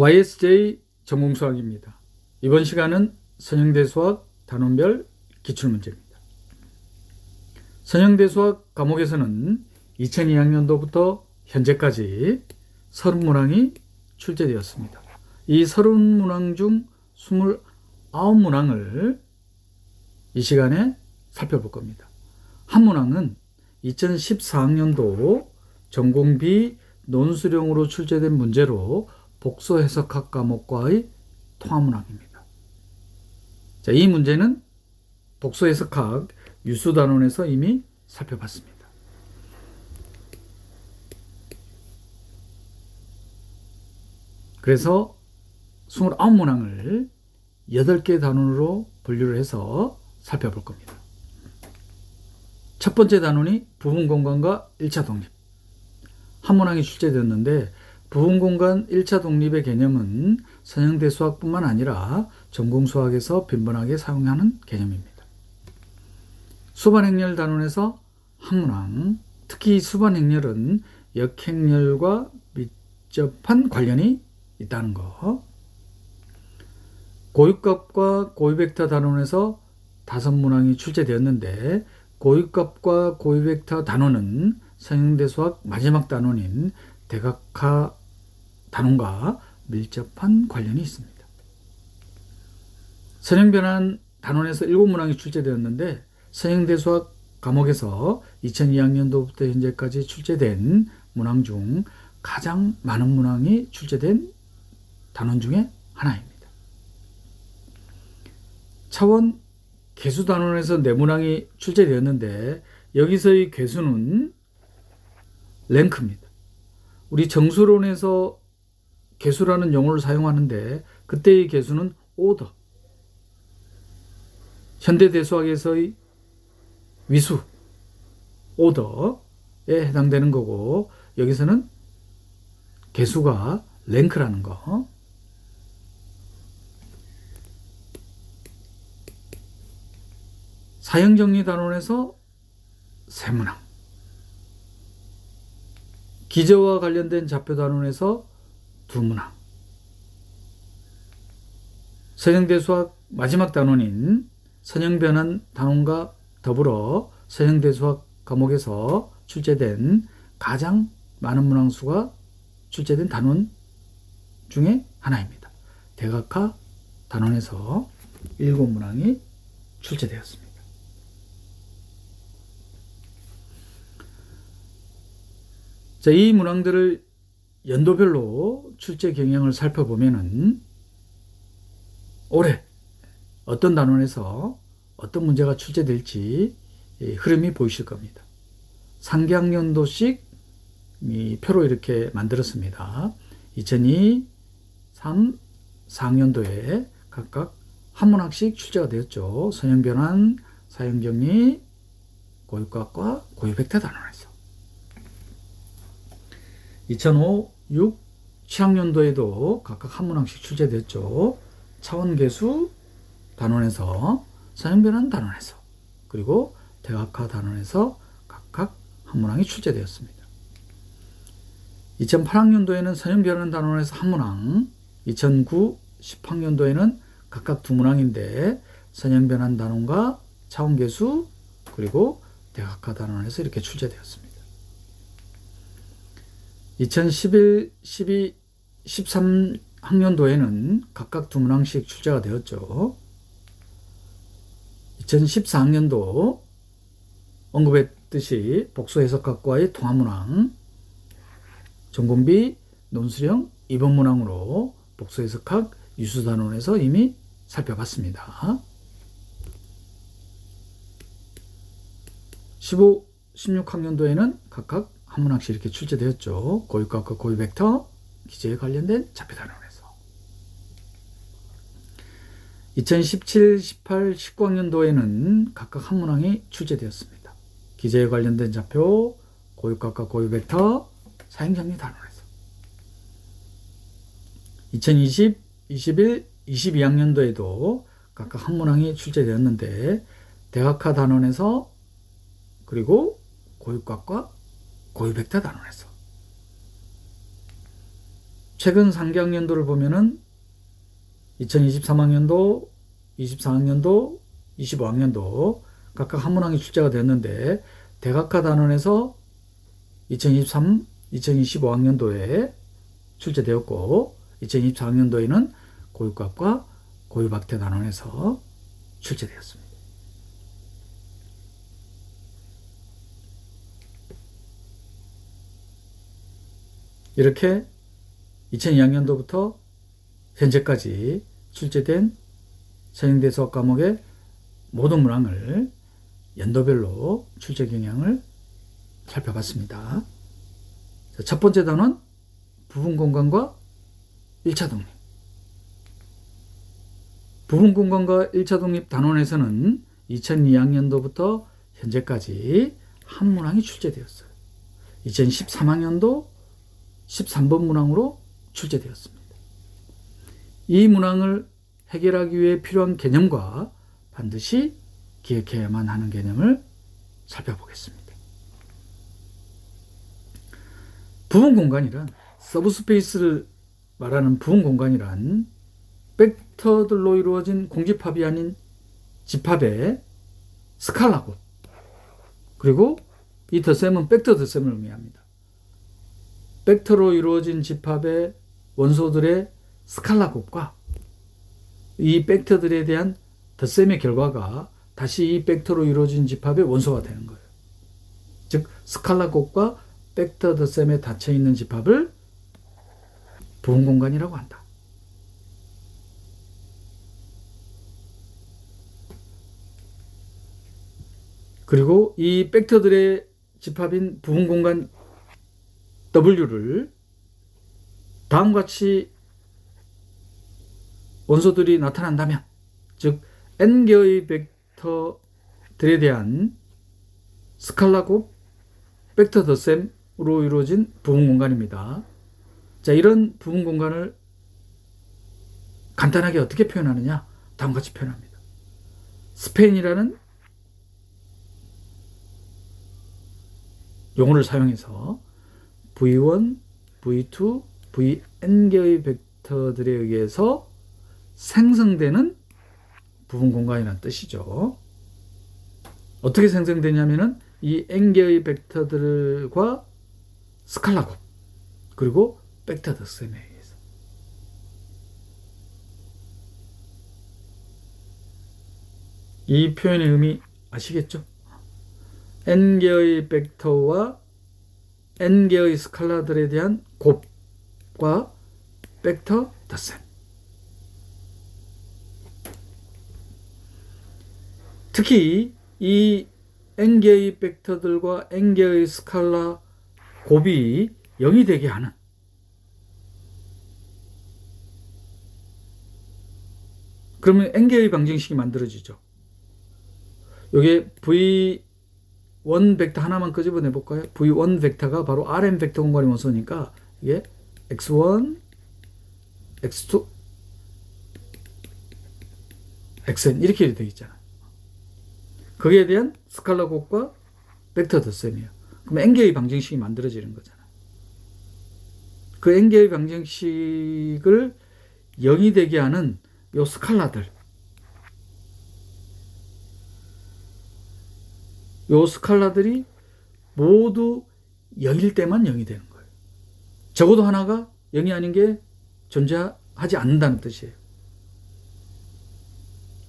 YSJ 전공수학입니다. 이번 시간은 선형대 수학 단원별 기출문제입니다. 선형대 수학 과목에서는 2002학년도부터 현재까지 30문항이 출제되었습니다. 이 30문항 중 29문항을 이 시간에 살펴볼 겁니다. 한 문항은 2014학년도 전공 B 논술형으로 출제된 문제로 복수 해석학 과목과의 통합문항입니다. 자, 이 문제는 복수 해석학 유수단원에서 이미 살펴봤습니다. 그래서 29문항을 8개 단원으로 분류를 해서 살펴볼 겁니다. 첫 번째 단원이 부분공간과 1차 독립. 한 문항이 출제되었는데 부분공간 1차 독립의 개념은 선형대 수학뿐만 아니라 전공수학에서 빈번하게 사용하는 개념입니다. 수반행렬 단원에서 한 문항, 특히 수반행렬은 역행렬과 밀접한 관련이 있다는 것. 고유값과 고유벡터 단원에서 5문항이 출제되었는데 고유값과 고유벡터 단원은 선형대 수학 마지막 단원인 대각화 단원과 밀접한 관련이 있습니다. 선형변환 단원에서 7문항이 출제되었는데 선형대 수학 과목에서 2002학년도부터 현재까지 출제된 문항 중 가장 많은 문항이 출제된 단원 중에 하나입니다. 차원 개수 단원에서 4문항이 출제되었는데 여기서의 개수는 랭크입니다. 우리 정수론에서 개수라는 용어를 사용하는데 그때의 개수는 오더. 현대대수학에서의 위수, 오더에 해당되는 거고 여기서는 개수가 랭크라는 거. 사형정리 단원에서 3문항. 기저와 관련된 좌표 단원에서 2문항. 선형대 수학 마지막 단원인 선형변환 단원과 더불어 선형대 수학 과목에서 출제된 가장 많은 문항수가 출제된 단원 중에 하나입니다. 대각화 단원에서 7문항이 출제되었습니다. 자, 이 문항들을 연도별로 출제 경향을 살펴보면은 올해 어떤 단원에서 어떤 문제가 출제될지 흐름이 보이실 겁니다. 상기학년도씩 표로 이렇게 만들었습니다. 2002, 3, 4학년도에 각각 한 문항씩 출제가 되었죠. 선형변환, 사형정리, 고유값과 고유벡터 단원에서. 2005, 6, 7학년도에도 각각 한 문항씩 출제됐죠. 차원계수 단원에서, 선형변환 단원에서, 그리고 대각화 단원에서 각각 한 문항이 출제되었습니다. 2008학년도에는 선형변환 단원에서 한 문항, 2009, 10학년도에는 각각 2문항인데 선형변환 단원과 차원계수 그리고 대각화 단원에서 이렇게 출제되었습니다. 2011, 12, 13학년도에는 각각 2문항씩 출제가 되었죠. 2014학년도 언급했듯이 복수 해석학과의 통합문항, 전공 B 논술형 2번 문항으로 복수 해석학 유수단원에서 이미 살펴봤습니다. 15, 16학년도에는 각각 한 문항씩 이렇게 출제되었죠. 고유값과 고유벡터, 기저에 관련된 좌표 단원에서. 2017, 18, 19학년도에는 각각 한 문항이 출제되었습니다. 기저에 관련된 좌표, 고유값과 고유벡터, 사형정리 단원에서. 2020, 21, 22학년도에도 각각 한 문항이 출제되었는데 대각화 단원에서 그리고 고유값과 고유벡터 단원에서 최근 상기학년도를 보면은 2023학년도, 24학년도, 25학년도 각각 한 문항이 출제가 됐는데 대각화 단원에서 2023, 2025학년도에 출제되었고 2024학년도에는 고유과학과 고유박태 단원에서 출제되었습니다. 이렇게 2002학년도부터 현재까지 출제된 서영대 수학 과목의 모든 문항을 연도별로 출제 경향을 살펴봤습니다. 첫 번째 단원 부분 공간과 1차 독립. 부분 공간과 1차 독립 단원에서는 2002학년도부터 현재까지 한 문항이 출제되었어요. 2013학년도 13번 문항으로 출제되었습니다. 이 문항을 해결하기 위해 필요한 개념과 반드시 기억해야만 하는 개념을 살펴보겠습니다. 부분 공간이란 서브스페이스를 말하는 부분 공간이란 벡터들로 이루어진 공집합이 아닌 집합의 스칼라곱, 그리고 이 덧셈은 벡터 덧셈을 의미합니다. 벡터로 이루어진 집합의 원소들의 스칼라곱과 이 벡터들에 대한 덧셈의 결과가 다시 이 벡터로 이루어진 집합의 원소가 되는 거예요. 즉 스칼라곱과 벡터 덧셈에 닫혀 있는 집합을 부분 공간이라고 한다. 그리고 이 벡터들의 집합인 부분 공간 W를 다음과 같이 원소들이 나타난다면, 즉 n개의 벡터들에 대한 스칼라곱 벡터 덧셈으로 이루어진 부분 공간입니다. 자, 이런 부분 공간을 간단하게 어떻게 표현하느냐? 다음과 같이 표현합니다. 스팬이라는 용어를 사용해서 V1, V2, Vn개의 벡터들에 의해서 생성되는 부분 공간이라는 뜻이죠. 어떻게 생성되냐면은 이 n개의 벡터들과 스칼라곱 그리고 벡터 덧셈에 의해서. 이 표현의 의미 아시겠죠? n개의 벡터와 n개의 스칼라들에 대한 곱과 벡터 덧셈. 특히 이 n개의 벡터들과 n개의 스칼라 곱이 0이 되게 하는, 그러면 n개의 방정식이 만들어지죠. 이게 V1 벡터 하나만 끄집어내 볼까요? V1 벡터가 바로 Rn 벡터 공간의 원소니까 이게 x1, x2, xn 이렇게 되어 있잖아요. 거기에 대한 스칼라 곱과 벡터 덧셈이에요. 그럼 n개의 방정식이 만들어지는 거잖아요. 그 n개의 방정식을 0이 되게 하는 요 스칼라들, 요 스칼라들이 모두 0일 때만 0이 되는 거예요. 적어도 하나가 0이 아닌 게 존재하지 않는다는 뜻이에요.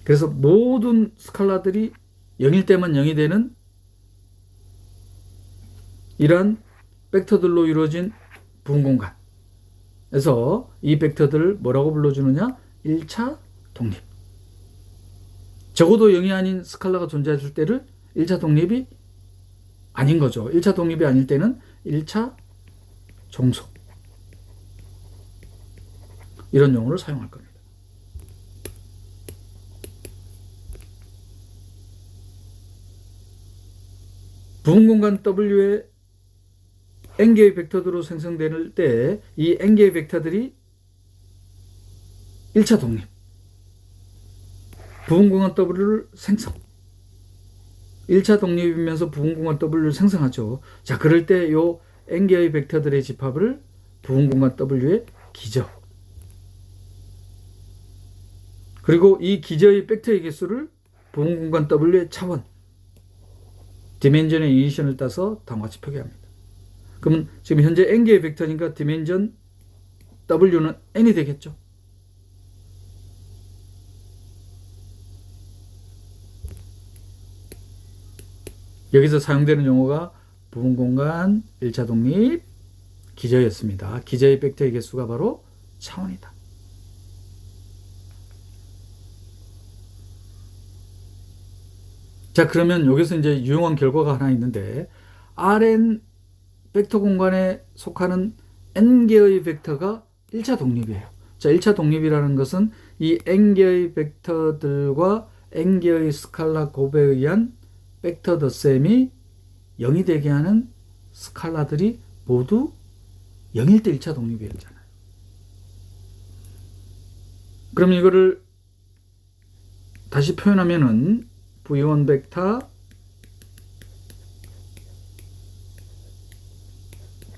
그래서 모든 스칼라들이 0일 때만 0이 되는 이러한 벡터들로 이루어진 부분 공간에서 이 벡터들을 뭐라고 불러주느냐? 1차 독립. 적어도 0이 아닌 스칼라가 존재했을 때를 1차 독립이 아닌 거죠. 1차 독립이 아닐 때는 1차 종속. 이런 용어를 사용할 겁니다. 부분 공간 W에 n개의 벡터들로 생성될 때 이 n개의 벡터들이 1차 독립, 부분 공간 W를 생성. 1차 독립이면서 부분 공간 W를 생성하죠. 자, 그럴 때 요 n개의 벡터들의 집합을 부분 공간 W에 기저. 그리고 이 기저의 벡터의 개수를 부분 공간 W의 차원, 디멘전의 이니션을 따서 다음과 같이 표기합니다. 그러면 지금 현재 n개의 벡터니까 디멘전 W는 n이 되겠죠. 여기서 사용되는 용어가 부분 공간 1차 독립 기저였습니다. 기저의 벡터의 개수가 바로 차원이다. 자, 그러면 여기서 이제 유용한 결과가 하나 있는데, Rn 벡터 공간에 속하는 n개의 벡터가 1차 독립이에요. 자, 1차 독립이라는 것은 이 n개의 벡터들과 n개의 스칼라 곱에 의한 벡터 덧셈이 0이 되게 하는 스칼라들이 모두 0일 때 1차 독립이었잖아요. 그럼 이거를 다시 표현하면은 V1 벡터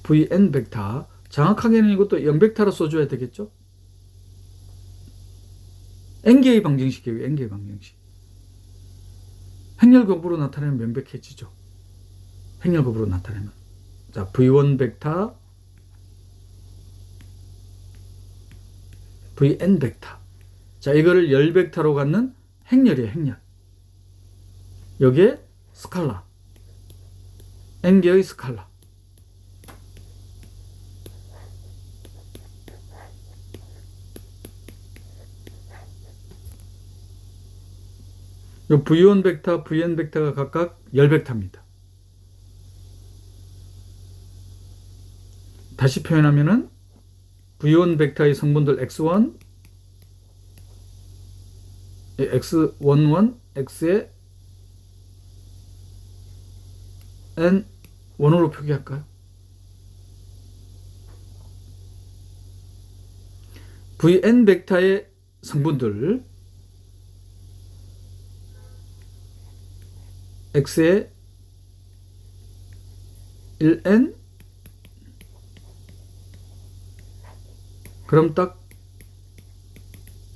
Vn 벡터, 정확하게는 이것도 0벡터로 써줘야 되겠죠? n개의 방정식이에요. n개의 방정식. 행렬곱으로 나타내면 명백해지죠. 행렬곱으로 나타내면. 자, V1 벡터 Vn 벡터. 자, 이거를 열 벡터로 갖는 행렬이에요. 행렬. 여기에 스칼라, n개의 스칼라. 요 V1 벡터, Vn 벡터가 각각 열 벡터입니다. 다시 표현하면은 V1 벡터의 성분들 x1, x11, x에 n1으로 표기할까요? Vn 벡터의 성분들 x에 1n, 그럼 딱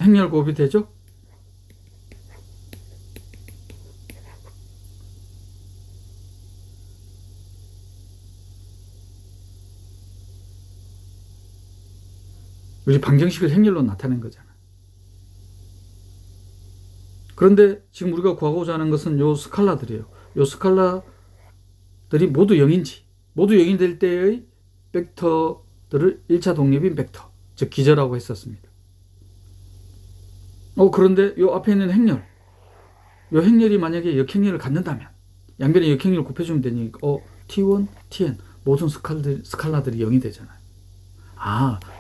행렬곱이 되죠? 우리 방정식을 행렬로 나타낸 거잖아. 그런데 지금 우리가 구하고자 하는 것은 요 스칼라들이에요. 요 스칼라들이 모두 0인지, 모두 0이 될 때의 벡터들을 1차 독립인 벡터, 즉 기저라고 했었습니다. 그런데 요 앞에 있는 행렬, 요 행렬이 만약에 역행렬을 갖는다면 양변에 역행렬을 곱해주면 되니까 T1, Tn 모든 스칼라들이 0이 되잖아요.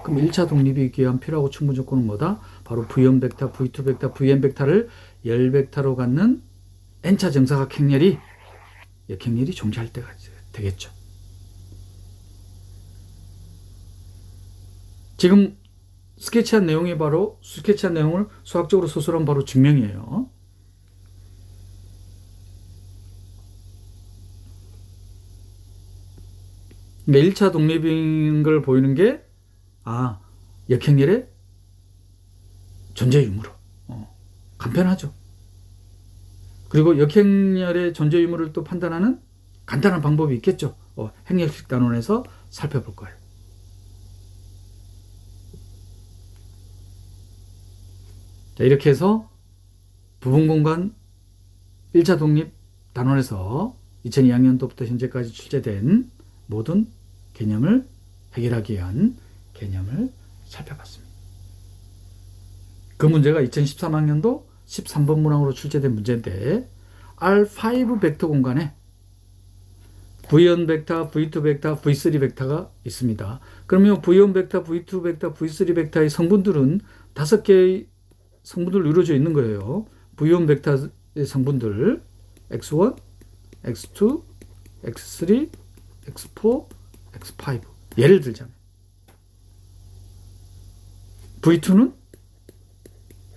그럼 1차 독립이 기한 필요하고 충분 조건은 뭐다? 바로 V1 벡터, V2 벡터, Vn 벡터를 열 벡터로 갖는 n차 정사각 행렬이 역행렬이 존재할 때가 되겠죠. 지금 스케치한 내용이 바로 스케치한 내용을 수학적으로 서술한 바로 증명이에요. 그러니까 1차 독립인 걸 보이는 게 역행렬의 존재 유무로 간편하죠. 그리고 역행렬의 존재 유무를 또 판단하는 간단한 방법이 있겠죠. 행렬식 단원에서 살펴볼 거예요. 자, 이렇게 해서 부분공간 1차 독립 단원에서 2002학년도부터 현재까지 출제된 모든 개념을 해결하기 위한 개념을 살펴봤습니다. 그 문제가 2013학년도 13번 문항으로 출제된 문제인데, R5 벡터 공간에 V1 벡터, V2 벡터, V3 벡터가 있습니다. 그러면 V1 벡터, V2 벡터, V3 벡터의 성분들은 5개의 성분들로 이루어져 있는 거예요. V1 벡터의 성분들 x1, x2, x3, x4, x5. 예를 들자면 V2는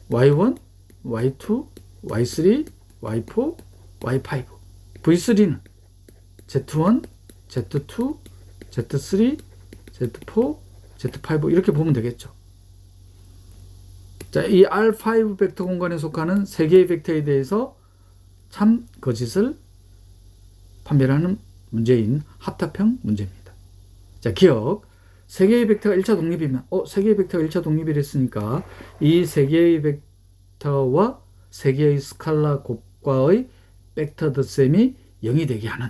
y1, y2, y3, y4, y5. V3는 z1, z2, z3, z4, Z5 이렇게 보면 되겠죠. 자, 이 R5 벡터 공간에 속하는 세 개의 벡터에 대해서 참 거짓을 판별하는 문제인 합탑형 문제입니다. 자, 기억. 세 개의 벡터가 1차 독립이면 세 개의 벡터가 1차 독립이랬으니까 이 세 개의 벡터와 세 개의 스칼라 곱과의 벡터 덧셈이 0이 되게 하는.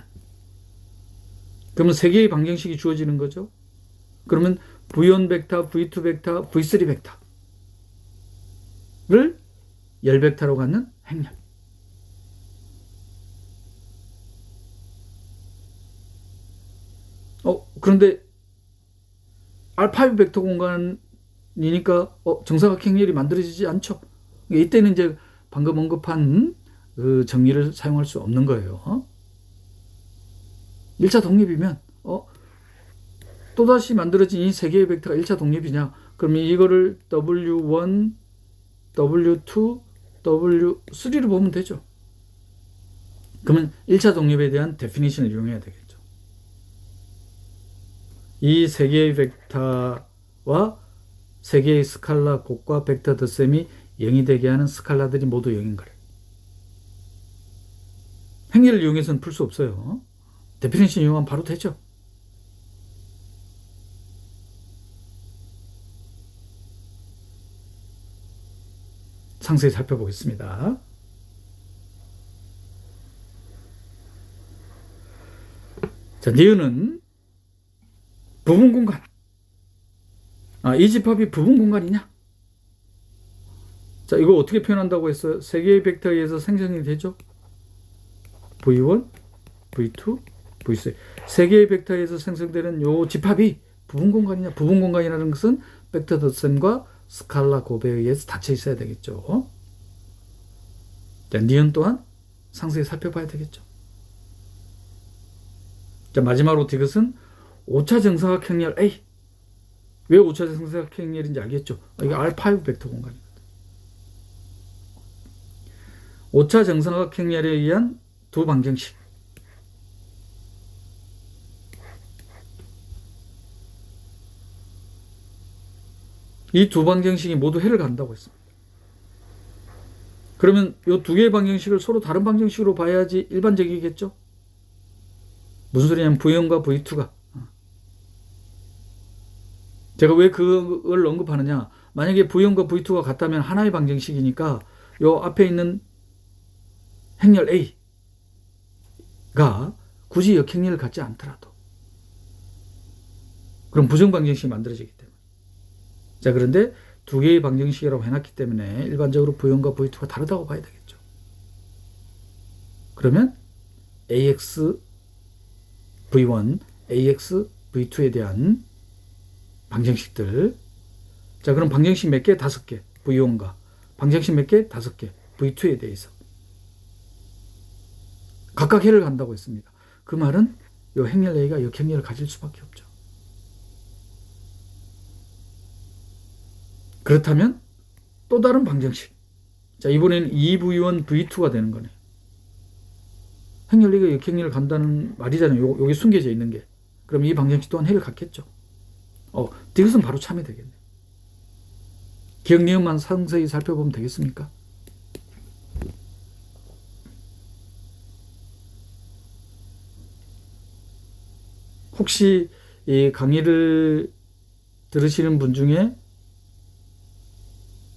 그러면 세 개의 방정식이 주어지는 거죠. 그러면 V1 벡터, V2 벡터, V3 벡터를 열 벡터로 갖는 행렬. 그런데 R5 벡터 공간이니까 정사각행렬이 만들어지지 않죠. 이때는 이제 방금 언급한 그 정리를 사용할 수 없는 거예요. 1차 독립이면 또다시 만들어진 이 세 개의 벡터가 1차 독립이냐? 그러면 이거를 W1, W2, W3로 보면 되죠. 그러면 1차 독립에 대한 데피니션을 이용해야 되겠죠. 이 세 개의 벡터와 세 개의 스칼라 곱과 벡터 덧셈이 0이 되게 하는 스칼라들이 모두 0인 거래. 행렬을 이용해서는 풀 수 없어요. 데피니션 이용하면 바로 되죠. 상세히 살펴보겠습니다. 자, 니은은 부분 공간. 이 집합이 부분 공간이냐? 자, 이거 어떻게 표현한다고 했어요? 세 개의 벡터에 의해서 생성이 되죠? V1, V2, V3. 세 개의 벡터에 의해서 생성되는 요 집합이 부분 공간이냐? 부분 공간이라는 것은 벡터 덧셈과 스칼라 곱에 의해서 닫혀 있어야 되겠죠. 자, 니은 또한 상세히 살펴봐야 되겠죠. 자, 마지막으로 이것은 5차 정사각행렬 A. 왜 5차 정사각행렬인지 알겠죠? 이게 R5 벡터 공간이거든. 5차 정사각행렬에 의한 두 방정식. 이 두 방정식이 모두 해를 간다고 했습니다. 그러면 이 두 개의 방정식을 서로 다른 방정식으로 봐야지 일반적이겠죠? 무슨 소리냐면 V1과 V2가. 제가 왜 그걸 언급하느냐. 만약에 V1과 V2가 같다면 하나의 방정식이니까 요 앞에 있는 행렬 A가 굳이 역행렬을 갖지 않더라도 그럼 부정방정식이 만들어지기 때문에. 자, 그런데 두 개의 방정식이라고 해놨기 때문에 일반적으로 V1과 V2가 다르다고 봐야 되겠죠. 그러면 AX V1, AX V2에 대한 방정식들. 자, 그럼 방정식 몇 개? 5개. V1과 방정식 몇 개? 5개. V2에 대해서 각각 해를 간다고 했습니다. 그 말은 이 행렬 A가 역행렬을 가질 수밖에 없죠. 그렇다면 또 다른 방정식. 자, 이번에는 2V1, V2가 되는 거네. 행렬 A가 역행렬을 간다는 말이잖아요. 요게 숨겨져 있는 게. 그럼 이 방정식 또한 해를 갖겠죠. 이것은 바로 참이 되겠네. 기억 내용만 상세히 살펴보면 되겠습니까? 혹시 이 강의를 들으시는 분 중에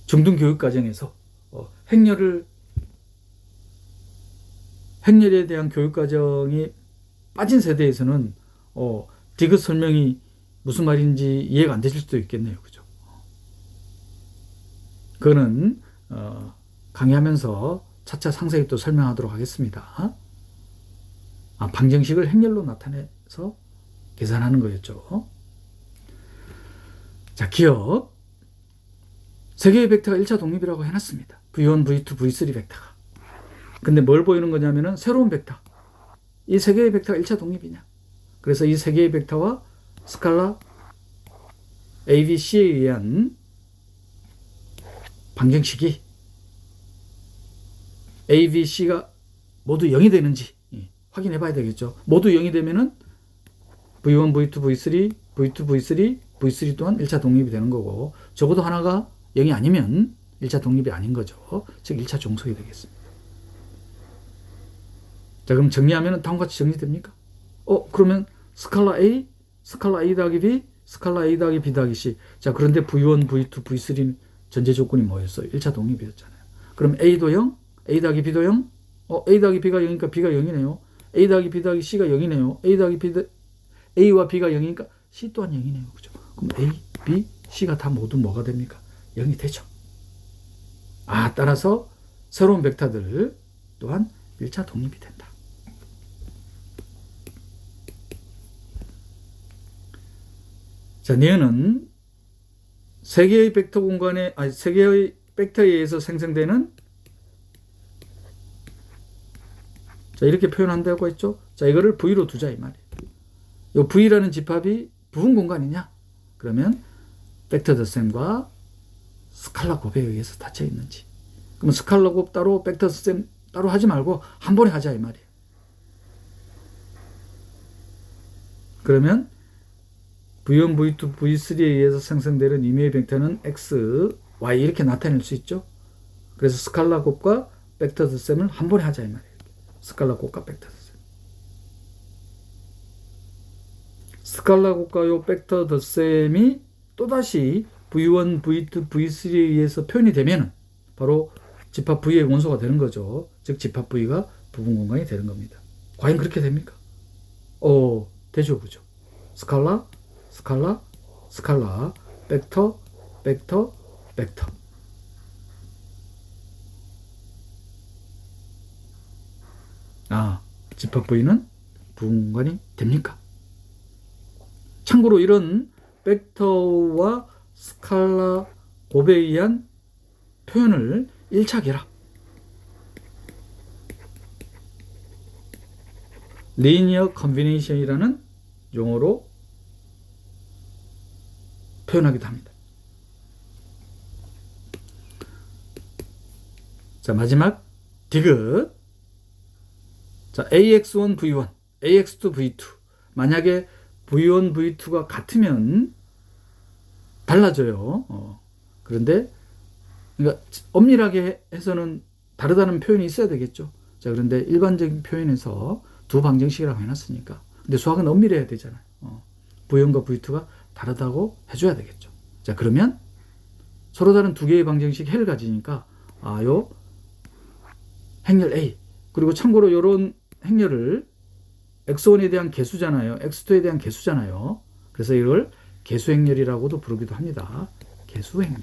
중등교육과정에서 행렬에 대한 교육과정이 빠진 세대에서는 디귿 설명이 무슨 말인지 이해가 안 되실 수도 있겠네요. 그죠? 그거는 강의하면서 차차 상세히 또 설명하도록 하겠습니다. 방정식을 행렬로 나타내서 계산하는 거였죠. 자, 기억. 세 개의 벡터가 1차 독립이라고 해놨습니다. V1, V2, V3 벡터가. 근데 뭘 보이는 거냐면은 새로운 벡터. 이 세 개의 벡터가 1차 독립이냐. 그래서 이 세 개의 벡터와 스칼라 A, B, C에 의한 방정식이 A, B, C가 모두 0이 되는지 확인해 봐야 되겠죠. 모두 0이 되면은 V1, V2, V3, V2, V3, V3 또한 1차 독립이 되는 거고, 적어도 하나가 0이 아니면 1차 독립이 아닌 거죠. 즉 1차 종속이 되겠습니다. 자, 그럼 정리하면 다음과 같이 정리됩니까? 그러면 스칼라 A, 스칼라 A 더하기 B, 스칼라 A 더하기 B 더하기 C. 자, 그런데 V1, V2, V3 전제 조건이 뭐였어요? 1차 독립이었잖아요. 그럼 A도 0, A 더하기 B도 0, A 더하기 B가 0이니까 B가 0이네요. A 더하기 B 더하기 C가 0이네요. A 더하기 A와 B가 0이니까 C 또한 0이네요. 그죠? 그럼 A, B, C가 다 모두 뭐가 됩니까? 0이 되죠. 따라서 새로운 벡터들 또한 1차 독립이 된다. 자, 니은은 세 개의 벡터 공간에, 세 개의 벡터에 의해서 생성되는, 자, 이렇게 표현한다고 했죠. 자, 이거를 V로 두자 이 말이에요. 이 V라는 집합이 부분 공간이냐? 그러면 벡터 덧셈과 스칼라 곱에 의해서 닫혀 있는지. 그럼 스칼라 곱 따로 벡터 덧셈 따로 하지 말고 한 번에 하자 이 말이에요. 그러면 V1, V2, V3에 의해서 생성되는 임의의 벡터는 X, Y 이렇게 나타낼 수 있죠. 그래서 스칼라 곱과 벡터 덧셈을 한 번에 하자 이 말이에요. 스칼라 곱과 벡터 덧셈. 스칼라 곱과 요 벡터 덧셈이 또다시 V1, V2, V3에 의해서 표현이 되면 바로 집합 V의 원소가 되는 거죠. 즉 집합 V가 부분 공간이 되는 겁니다. 과연 그렇게 됩니까? 되죠. 그죠? 스칼라, 스칼라, 스칼라, 벡터, 벡터, 벡터. 집합 V는 부분 공간이 됩니까? 참고로 이런 벡터와 스칼라 곱에 의한 표현을 1차 결합, 리니어 컨비네이션이라는 용어로 표현하기도 합니다. 자, 마지막 디귿. 자, AX1, V1, AX2, V2. 만약에 V1, V2가 같으면 달라져요. 그런데 그러니까 엄밀하게 해서는 다르다는 표현이 있어야 되겠죠. 자, 그런데 일반적인 표현에서 두 방정식이라고 해놨으니까. 근데 수학은 엄밀해야 되잖아요. V1과 V2가 다르다고 해줘야 되겠죠. 자, 그러면 서로 다른 두 개의 방정식 해를 가지니까 요 행렬 A, 그리고 참고로 요런 행렬을 x1에 대한 개수잖아요. x2에 대한 개수잖아요. 그래서 이걸 개수행렬이라고도 부르기도 합니다. 개수행렬.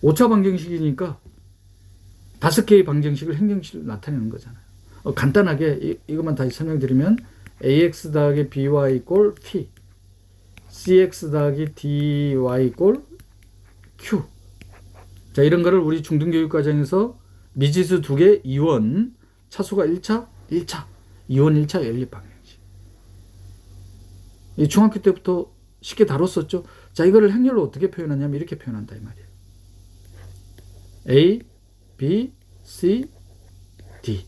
5차 방정식이니까 5개의 방정식을 행정식으로 나타내는 거잖아요. 간단하게 이것만 다시 설명드리면 ax 더하기 by 꼴 p, cx 더하기 dy 꼴 q. 자, 이런 거를 우리 중등교육과정에서 미지수 2개, 이원, 차수가 1차, 이원 1차 연립 방정식. 이 중학교 때부터 쉽게 다뤘었죠. 자, 이거를 행렬로 어떻게 표현하냐면 이렇게 표현한다 이 말이에요. A, B, C, D.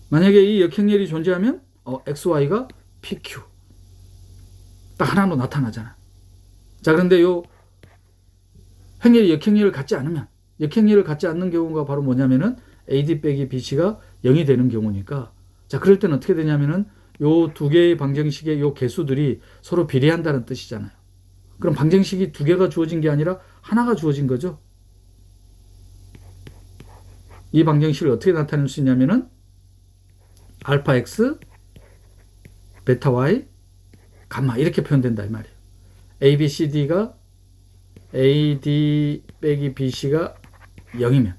만약에 이 역행렬이 존재하면 X, Y가 PQ. 딱 하나로 나타나잖아. 자, 그런데 요 행렬이 역행렬을 갖지 않으면, 역행렬을 갖지 않는 경우가 바로 뭐냐면은 AD 빼기 BC가 0이 되는 경우니까, 자, 그럴 때는 어떻게 되냐면은 요 두 개의 방정식의 요 개수들이 서로 비례한다는 뜻이잖아요. 그럼 방정식이 두 개가 주어진 게 아니라 하나가 주어진 거죠. 이 방정식을 어떻게 나타낼 수 있냐면은 알파 X, 베타 Y, 감마 이렇게 표현된다 이 말이에요. A, B, C, D가 AD 빼기 BC가 0이면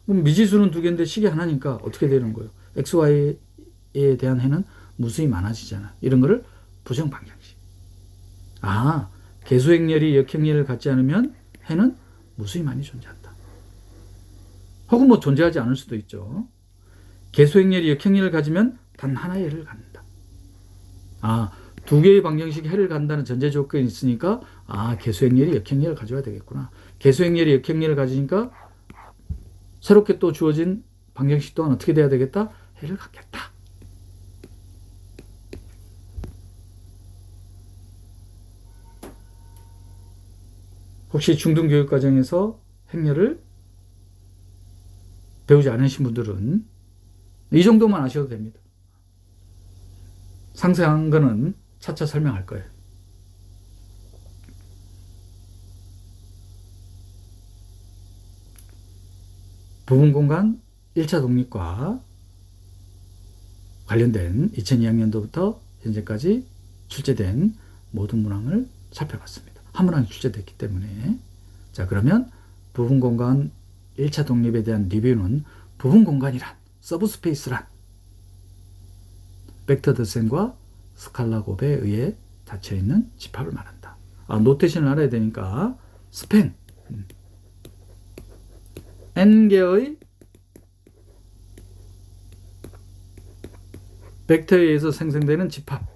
그럼 미지수는 두 개인데 식이 하나니까 어떻게 되는 거예요? X, Y에 대한 해는 무수히 많아지잖아. 이런 거를 부정 방정식. 개수행렬이 역행렬을 갖지 않으면 해는 무수히 많이 존재한다. 혹은 뭐 존재하지 않을 수도 있죠. 개수행렬이 역행렬을 가지면 단 하나의 해를 갖는다. 두 개의 방정식이 해를 갖는다는 전제 조건이 있으니까 개수행렬이 역행렬을 가져야 되겠구나. 개수행렬이 역행렬을 가지니까 새롭게 또 주어진 방정식 또한 어떻게 돼야 되겠다? 해를 갖겠다. 혹시 중등교육과정에서 행렬을 배우지 않으신 분들은 이 정도만 아셔도 됩니다. 상세한 거는 차차 설명할 거예요. 부분공간 1차 독립과 관련된 2002학년도부터 현재까지 출제된 모든 문항을 살펴봤습니다. 한 문항이 출제됐기 때문에. 자, 그러면 부분공간 1차 독립에 대한 리뷰는 부분공간이란, 서브스페이스란 벡터 덧셈과 스칼라 곱에 의해 닫혀있는 집합을 말한다. 노테이션을 알아야 되니까 스팽, n개의 벡터에 의해서 생성되는 집합.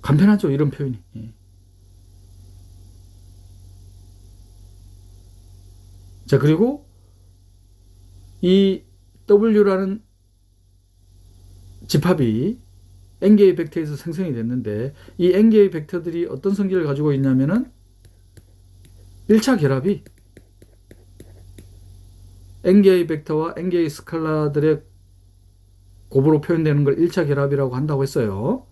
간편하죠, 이런 표현이. 자, 그리고 이 W라는 집합이 n개의 벡터에서 생성이 됐는데, 이 n개의 벡터들이 어떤 성질을 가지고 있냐면은 1차 결합이 n개의 벡터와 n개의 스칼라들의 곱으로 표현되는 걸 1차 결합이라고 한다고 했어요.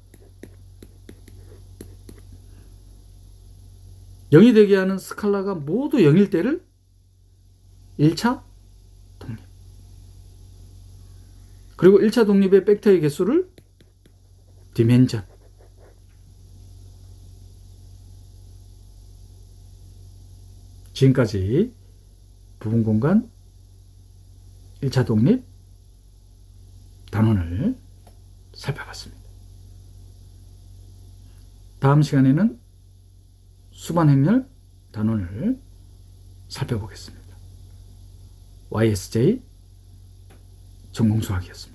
0이 되게 하는 스칼라가 모두 0일 때를 1차 독립. 그리고 1차 독립의 벡터의 개수를 디멘전. 지금까지 부분공간 1차 독립 단원을 살펴봤습니다. 다음 시간에는 수반행렬 단원을 살펴보겠습니다. YSJ 전공수학이었습니다.